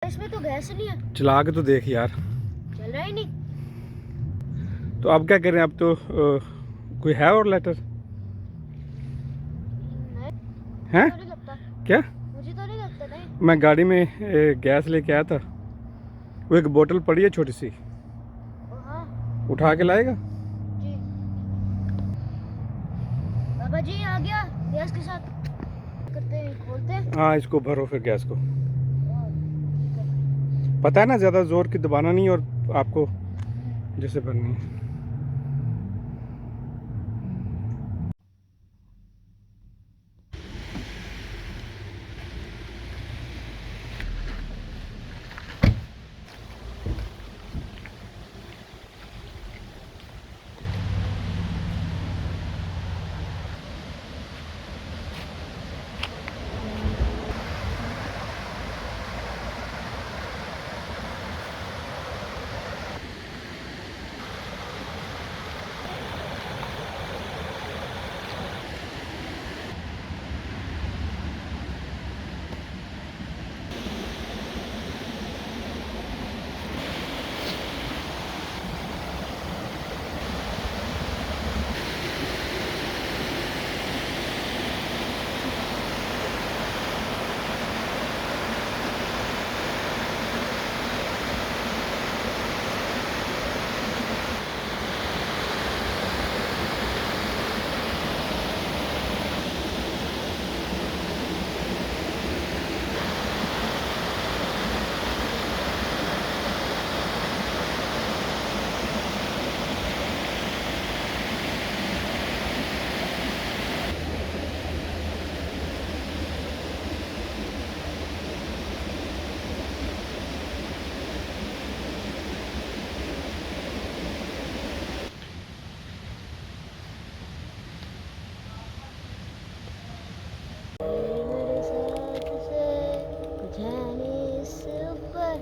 इसमें तो गैस नहीं है। चला के तो देख यार, चल रहा ही नहीं। तो अब क्या करें? अब तो कोई है और लेटर नहीं, है तो नहीं लगता। क्या? मुझे तो नहीं लगता। नहीं। मैं गाड़ी में गैस लेके आया था, वो एक बोतल पड़ी है छोटी सी, ओ हाँ उठा के लाएगा? जी। बाबा जी आ गया गैस के साथ। करते हैं, खोलते हैं। हाँ, इसको भरो फिर गैस को। और ठीक है। पता है ना, ज़्यादा ज़ोर की दबाना नहीं, और आपको जैसे भरनी है। मेरे साथ से जाने से ऊपर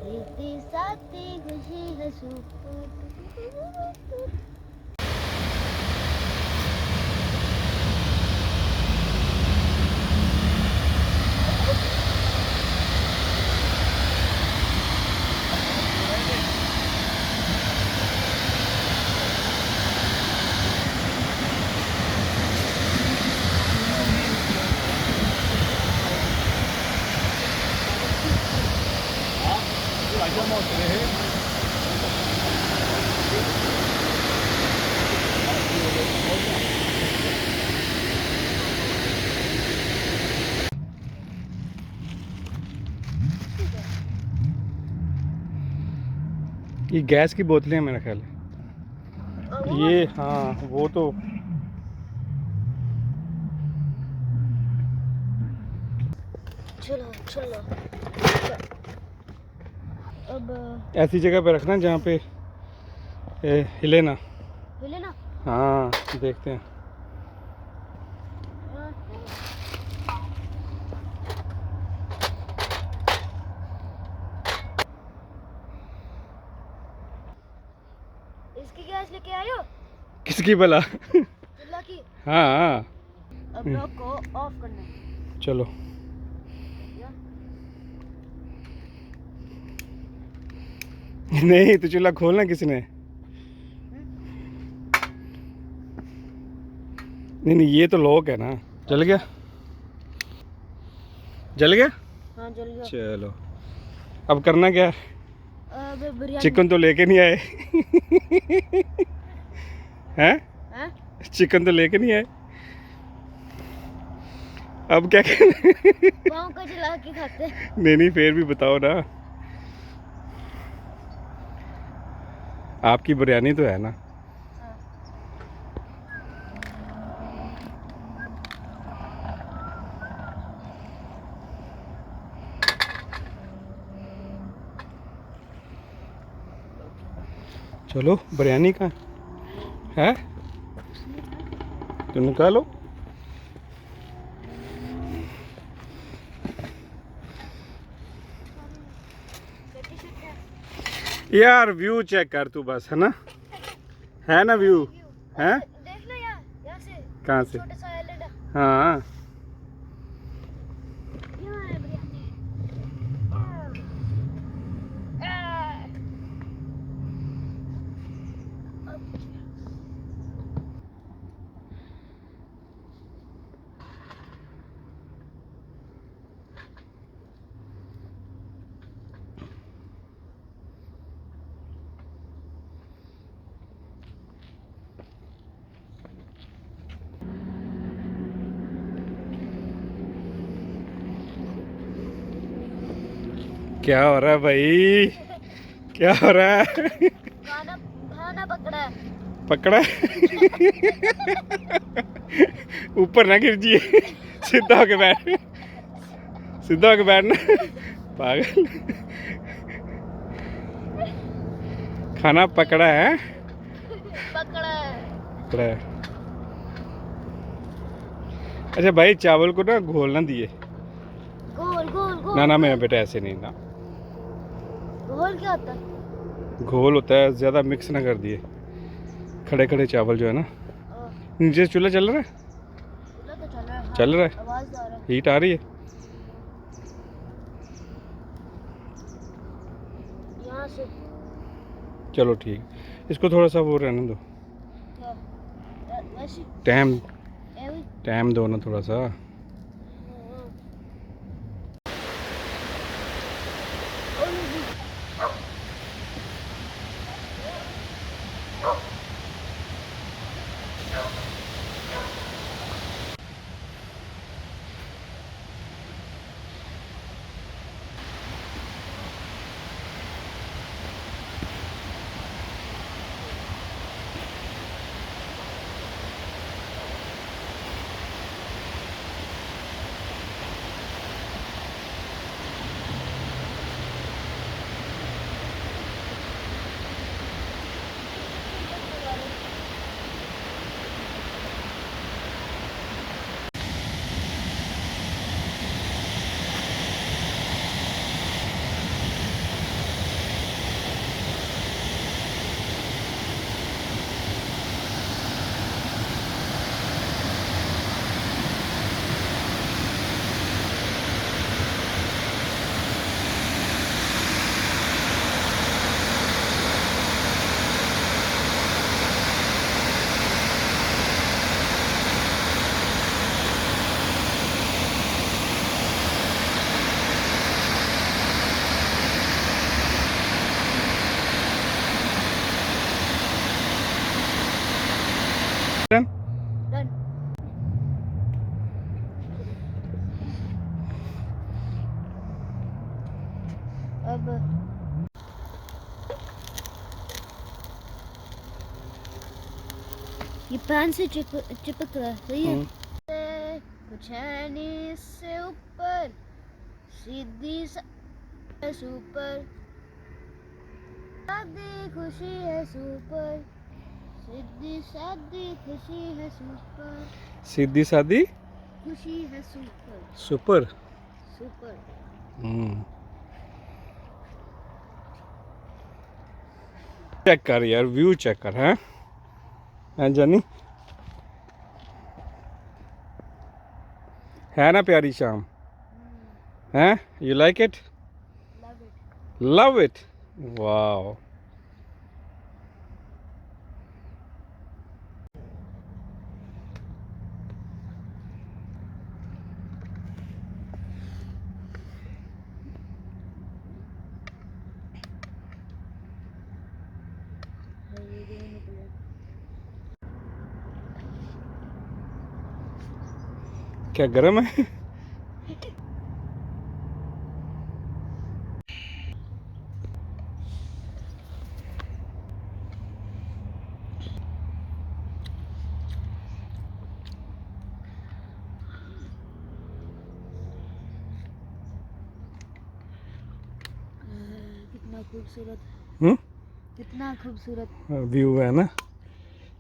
रीति साथी खुशी है सुपर। ये गैस की बोतलें हैं मेरा ख्याल है ये। हाँ वो तो चलो चलो। अब ऐसी जगह पे रखना जहाँ पे हिले ना। हिले ना। हाँ, देखते हैं। इसकी गैस लेके आयो। किसकी भला? चूल्हा की। हाँ, अब लॉक को ऑफ करना है। चलो। या? नहीं तो चूल्हा खोलना किसने? नहीं नहीं, ये तो लॉक है ना। जल गया? जल गया? हाँ जल गया। चलो, अब करना क्या है? अब बिरयानी। चिकन तो लेके नहीं आए। हैं? हैं? चिकन तो लेके नहीं आए, अब क्या करें? पाँव को चला के खाते हैं। नहीं नहीं, फिर भी बताओ ना, आपकी बिरयानी तो है ना। चलो, बिरयानी का है तो निकालो। यार व्यू चेक कर तू बस, है ना व्यू? है? देख लो यार, यहाँ से। कहाँ से? छोटा सा आइलैंड है। हाँ, यहाँ है बिरयानी। क्या हो रहा है भाई? क्या हो रहा है? खाना खाना पकड़ा है। पकड़ा है? ऊपर ना गिर जिए। सीधा होके बैठ, सीधा होके बैठना। पागल। खाना पकड़ा है? पकड़ा है। पकड़ा है। अच्छा भाई, चावल को ना घोल ना दिए। गोल गोल गोल। ना ना मेरा बेटा ऐसे नहीं ना। गोल क्या होता है? घोल होता है, ज़्यादा मिक्स ना कर दिए। खड़े खड़े चावल जो है ना। ओ, नीचे चूल्हा चल रहा है? चूल्हा तो चल रहा है। हाँ, चल रहा है? आवाज आ रहा है। हीट आ रही है? यहाँ से चलो ठीक, इसको थोड़ा सा वो रहने दो। क्या? वैसे टाइम, एवी। टाइम दो ना थोड़ा सा। डन। अब ये पैन से चिपक रहा है, सही है। कुछ है नहीं इससे ऊपर, सीधी है सुपर, सादी खुशी है सुपर, सीधी सादी खुशी है सुपर, सीधी सादी खुशी है सुपर सुपर। सुपर। चेक कर यार, व्यू चेक कर। हैं जानी, है ना प्यारी शाम? हैं, you like it? Love it. Love it, wow. क्या गर्म है? कितना खूबसूरत, हम्म, कितना खूबसूरत। व्यू है ना,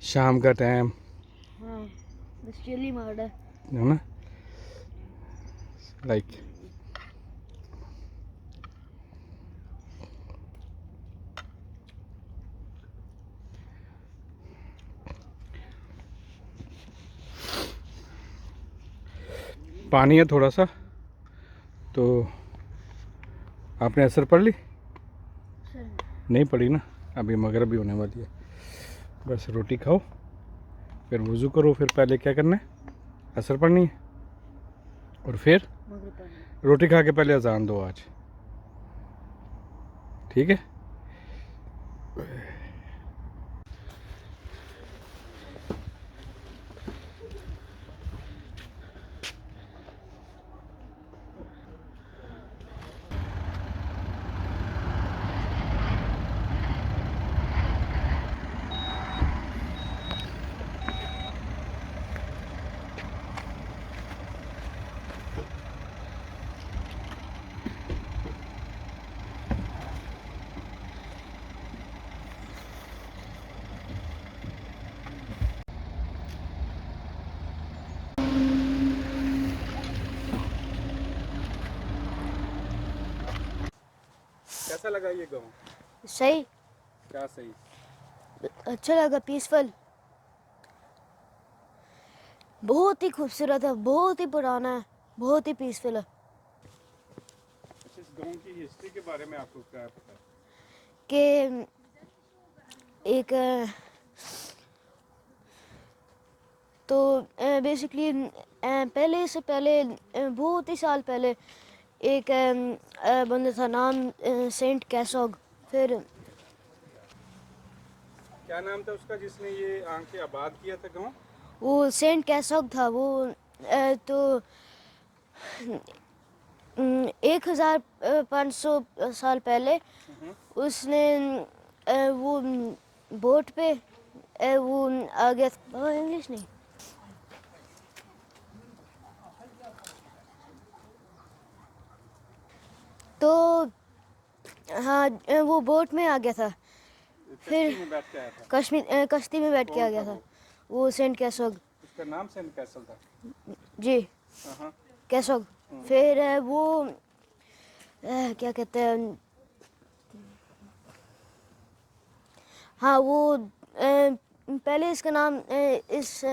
शाम का टाइम हाँ, बस चिली मार है ना, लाइक। पानी है थोड़ा सा, तो आपने असर पढ़ ली? सर। नहीं पड़ी ना, अभी मगरिब भी होने वाली है। बस रोटी खाओ, फिर वज़ू करो, फिर पहले क्या करना है, असर पढ़नी है, और फिर मगर पानी रोटी खा के पहले अजान दो आज, ठीक है? कैसा लगा ये गांव? सही, क्या सही? अच्छा लगा, पीसफुल, बहुत ही खूबसूरत है, बहुत ही पुराना है, बहुत ही पीसफुल है। इस गांव की हिस्ट्री के बारे में आपको क्या पता है? कि एक तो बेसिकली पहले से पहले बहुत ही साल पहले एक बंदा था, नाम सेंट कैसोग। फिर क्या नाम था उसका जिसने ये आके आबाद किया था गांव? वो सेंट कैसोग था, वो तो 1500 साल पहले उसने वो बोट पे वो आ गया था। इंग्लिश नहीं, तो हाँ वो बोट में आ गया था, फिर कश्ती में बैठ के आया था। कश्ती में बैठ के कौन आ गया था था। वो सेंट कैसोग। उसका नाम सेंट कैसल था। जी, हाँ। कैसोग। फिर वो क्या कहते हैं, हाँ वो पहले इसका नाम इस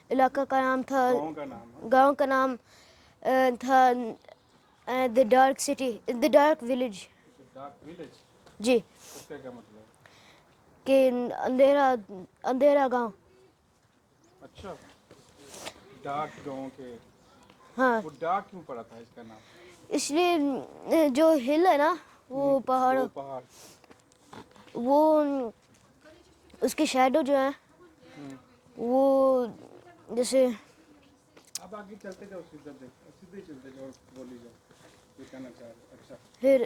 इलाका का नाम था, गांव का नाम है? गांव का नाम था the dark city, the dark village. Dark village? जी, उसका क्या मतलब है? कि अंधेरा, अंधेरा गांव। अच्छा, डार्क गांव के। हाँ, वो डार्क क्यों पड़ा था इसका नाम? इसलिए जो हिल है ना, वो पहाड़, दो पहाड़। वो उसकी शैडो जो है वो जैसे अब आगे चलते जाओ, सीधा देखो, सीधे चलते जाओ, बोली जाओ ये कहना चाह रहे। अच्छा, फिर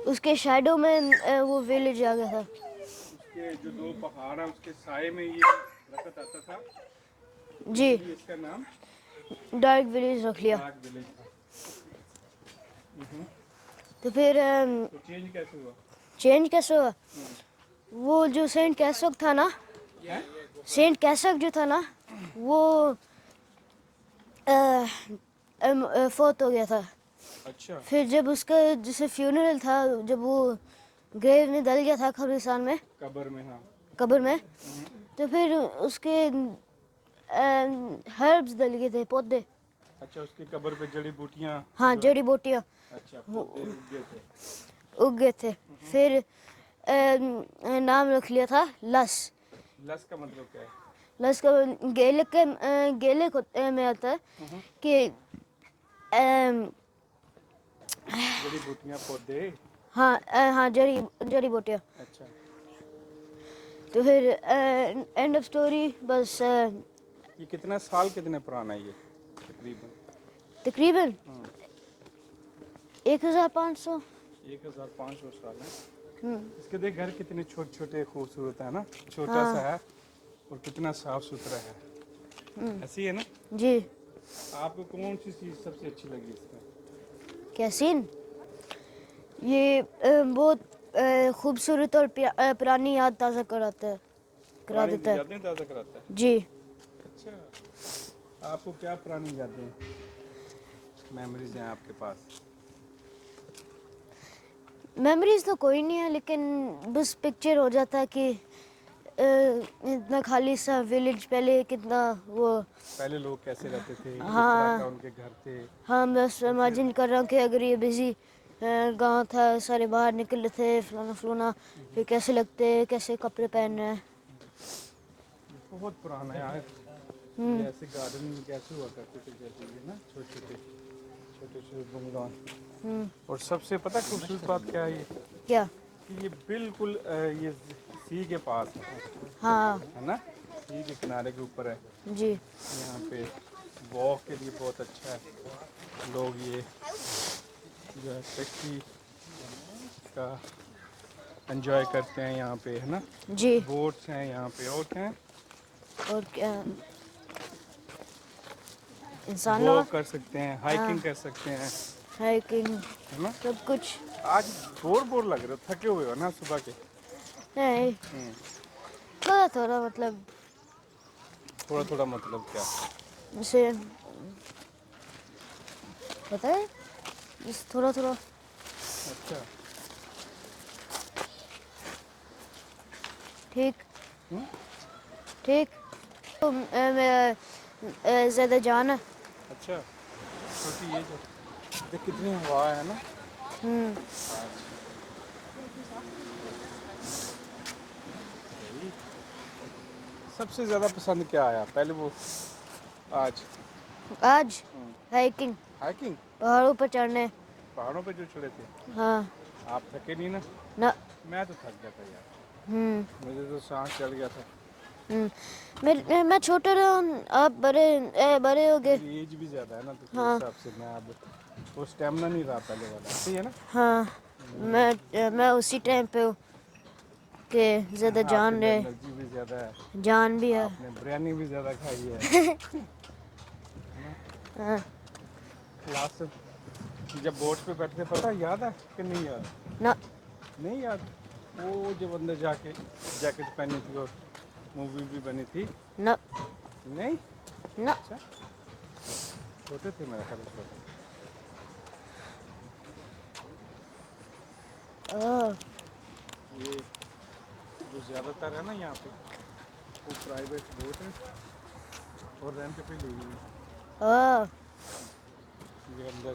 उसके शैडो में वो विलेज आ गया था। उसके जो दो पहाड़ है उसके साए में ये रखत आता था, जी, इसलिए इसका नाम डार्क विलेज रख लिया। डार्क विलेज था। तो फिर तो चेंज कैसे हुआ? चेंज कैसे हुआ? वो जो सेंट कैसोग था ना, क्या? सेंट कैसोग जो था ना, वो फोत हो गया था। अच्छा। फिर जब उसका जैसे फ्यूनरल था, जब वो ग्रेव में डल गया था, कब्रिस्तान में, कब्र में, हाँ। कब्र में, तो फिर उसके हर्ब्स डल गए थे, पौधे। अच्छा, उसकी कब्र पे जड़ी बूटियां। हाँ, जड़ी बूटियाँ अच्छा, पौधे उग गए थे। उग गए थे। फिर नाम रख लिया था लस। लस का मतलब क्या है? लस का गेलिक में आता है कि जड़ी बूटियां, पौधे। हाँ हाँ, जड़ी बूटियाँ। अच्छा। तो फिर एंड ऑफ स्टोरी, बस ये कितना साल, कितने पुराना है ये तकरीबन? तकरीबन 1500। 1500 साल है। इसके देख घर कितने छोटे छोटे खूबसूरत है ना, छोटा हाँ। सा है और कितना साफ सुथरा है। ऐसी है ना? जी, आपको कौन सी चीज़ सबसे अच्छी लगी इसमें? क्या सीन, ये बहुत खूबसूरत और पुरानी याद ताज़ा करा पुरानी देता है। यादें ताज़ा कराता है। जी, अच्छा, आपको क्या पुरानी यादें, मेमोरीज हैं आपके पास? मेमोरीज तो कोई नहीं है, लेकिन बस पिक्चर हो जाता है कि इतना खाली सा विलेज, पहले कितना वो। पहले लोग कैसे रहते थे, किस हाँ तरह का उनके घर थे। हाँ, बस इमेजिन कर रहा हूँ कि अगर ये बिजी गांव था, सारे बाहर निकल रहे थे, फलाना फलाना, फिर कैसे लगते, कैसे कपड़े पहन रहे हैं। बहुत पुराना है यार। ये ऐसे गार्डन कैसे हुआ करते थे, जैसे ये ना छोटे छोटे छोटे छोटे बंगाल। और सबसे पता खूबसूरत बात क्या है ये, क्या? कि ये बिल्कुल ये सी के पास है। हाँ है ना, सी के किनारे के ऊपर है। जी, यहाँ पे वॉक के लिए बहुत अच्छा है। लोग ये जो है टैक्सी का एंजॉय करते हैं यहाँ पे, है ना। जी। बोट्स हैं यहाँ पे, और क्या है, और क्या, इंसान वॉक कर सकते हैं, हाइकिंग हाँ। कर सकते हैं, हाइकिंग, है ना। सब कुछ। आज बोर बोर लग रहे हो, थके हुए हो ना सुबह के? नहीं, हम्म, थोड़ा थोड़ा मतलब, थोड़ा थोड़ा मतलब क्या? जैसे पता है, बस थोड़ा थोड़ा। अच्छा। ठीक हम्म? ठीक। तो ज़्यादा जान है। अच्छा, छोटी ये जो देख कितनी हवा है ना हम्म। आज। भाई, सबसे ज़्यादा पसंद क्या आया पहले वो आज? आज हाइकिंग, हाइकिंग, पहाड़ों पर चढ़ने। पहाड़ों पे जो चढ़े थे। हाँ। आप थके नहीं ना? ना। मैं तो थक गया था यार, हम्म। मुझे तो सांस चढ़ गया था। मैं छोटा रहा, आप बड़े हो गए। मेरी एज भी ज़्यादा है ना, तो फिर हाँ हिसाब से मैं अब वो स्टेमिना नहीं रहा पहले वाला, सही है ना? हाँ। मैं उसी टाइम पे हूँ कि ज़्यादा आपके जान अंदर है, एनर्जी भी ज़्यादा है, जान भी है। आपने बिरयानी भी ज़्यादा खाई है ना? हाँ। लास्ट जब बोट पे बैठे थे, पता है, याद है कि नहीं याद? ना। नहीं याद? वो जब अंदर जाके जैकेट पहनी थी और मूवी भी बनी थी। ना। नहीं? ना। अच्छा, छोटे थे मेरा ख्याल छोटे। ओह। ये जो ज़्यादातर है ना यहाँ पे, वो प्राइवेट बोट है और रेंट पे ली हुई है। ओह। ये अंदर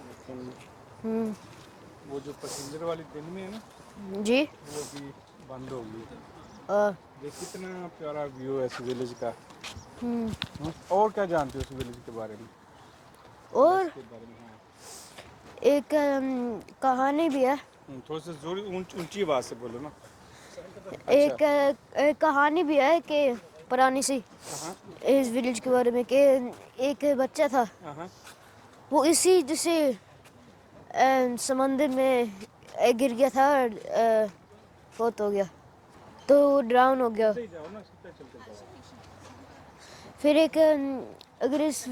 लेकिन हम्म। वो जो पैसेंजर वाली दिन में है ना, जी। वो भी बंद हो गई। ओह। ये कितना प्यारा व्यू है इस विलेज का। हम्म। और क्या जानते हो उस विलेज के बारे में या और इसके बारे में? हाँ, एक कहानी भी है। थोड़ी सी जोर ऊंची आवाज़ से बोलो ना। अच्छा। एक कहानी भी है कि पुरानी सी, हाँ इस विलेज के बारे में कि एक बच्चा था, हाँ हाँ। वो इसी जैसे समंदर में गिर गया था और फौत हो गया, तो वो ड्राउन हो गया। ऐसे ही जाओ ना, सीधा चलते जाओ। फिर एक अगर इस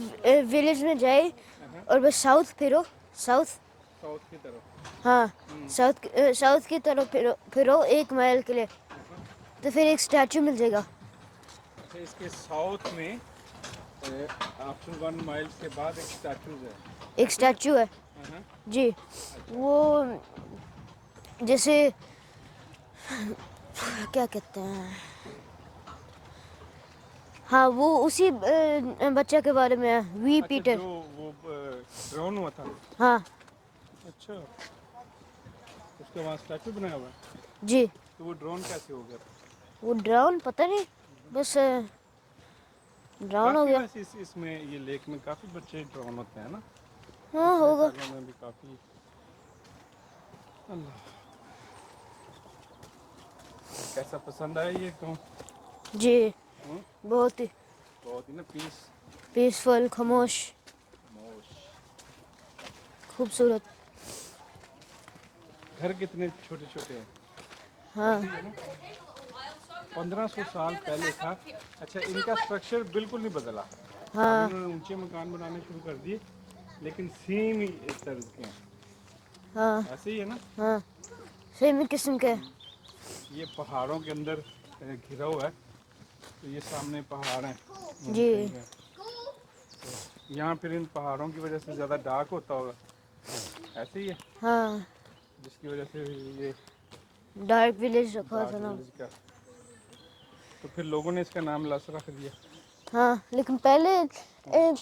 विलेज में जाए हाँ, और बस साउथ फिरो, साउथ। साउथ की तरफ। हाँ, साउथ की तरफ फिरो 1 माइल के लिए, हाँ। तो फिर एक स्टैचू मिल जाएगा। अच्छा, इसके साउथ में आफ्टर 1 माइल के बाद एक स्टैचूज है, एक ऐसे ही? स्टैचू है। हाँ। जी। अच्छा। वो जैसे क्या कहते हैं, हाँ वो उसी बच्चे के बारे में है, वी अच्छा, पीटर। जो वो ड्रोन हुआ था। हाँ। अच्छा, उसके वहाँ स्टैचू बनाया हुआ है। जी। तो वो ड्रोन कैसे हो गया? वो ड्राउन पता नहीं, बस ड्राउन हो काफ़ी गया। वैसे इसमें ये लेक में काफ़ी बच्चे ड्रोन होते हैं ना, हाँ पिछले होगा। सालों में भी काफ़ी। अल्लाह, कैसा पसंद आया ये गाँव? जी। हम्म? बहुत ही बहुत ही ना पीस। पीसफुल, खामोश, मोश। खूबसूरत। घर कितने छोटे छोटे हैं, हाँ। ऐसे ही है ना? 1500 साल पहले था। अच्छा, इनका स्ट्रक्चर बिल्कुल नहीं बदला। अब हाँ। इन्होंने ऊंचे मकान बनाने शुरू कर दिए, लेकिन सेम ही इस तर्ज के हैं, हाँ। ऐसे ही है ना? हाँ सेम किस्म के। ये पहाड़ों के अंदर घिरा हुआ है, तो ये सामने पहाड़ हैं, जी। कहीं है। यहाँ फिर इन पहाड़ों की वजह से ज़्यादा डार्क होता होगा, ऐसे ही है, हाँ जिसकी वजह से ये डार्क विलेज रखा था डार्क ना। विलेज का, तो फिर लोगों ने इसका नाम लस रख दिया। हाँ लेकिन पहले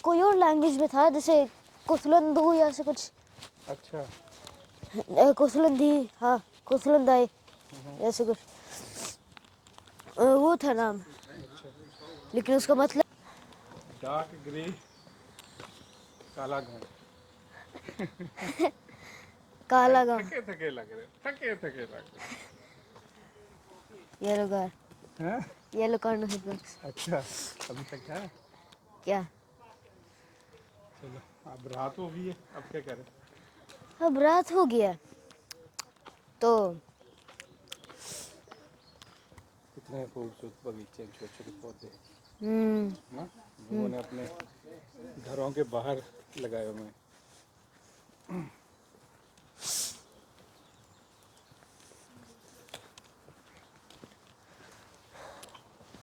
कोई और लैंग्वेज में था, जैसे कुसलंदू या ऐसे कुछ, अच्छा। कुसलंदी, हाँ कुसलंदाई, ऐसे कुछ वो था नाम, अच्छा, लेकिन उसका मतलब डार्क ग्रे, काला घन। काला गांव। थके थके लग रहे, थके थके लग रहे येलो कार, हैं? Yellow card. अच्छा, अभी तक है। क्या? चलो, अब रात हो गई है, अब क्या करें? अब रात हो गया तो कितने खूबसूरत बगीचे हैं, छोटे छोटे पौधे हम्म। ना, लोगों ने अपने घरों के बाहर लगाए हुए हैं।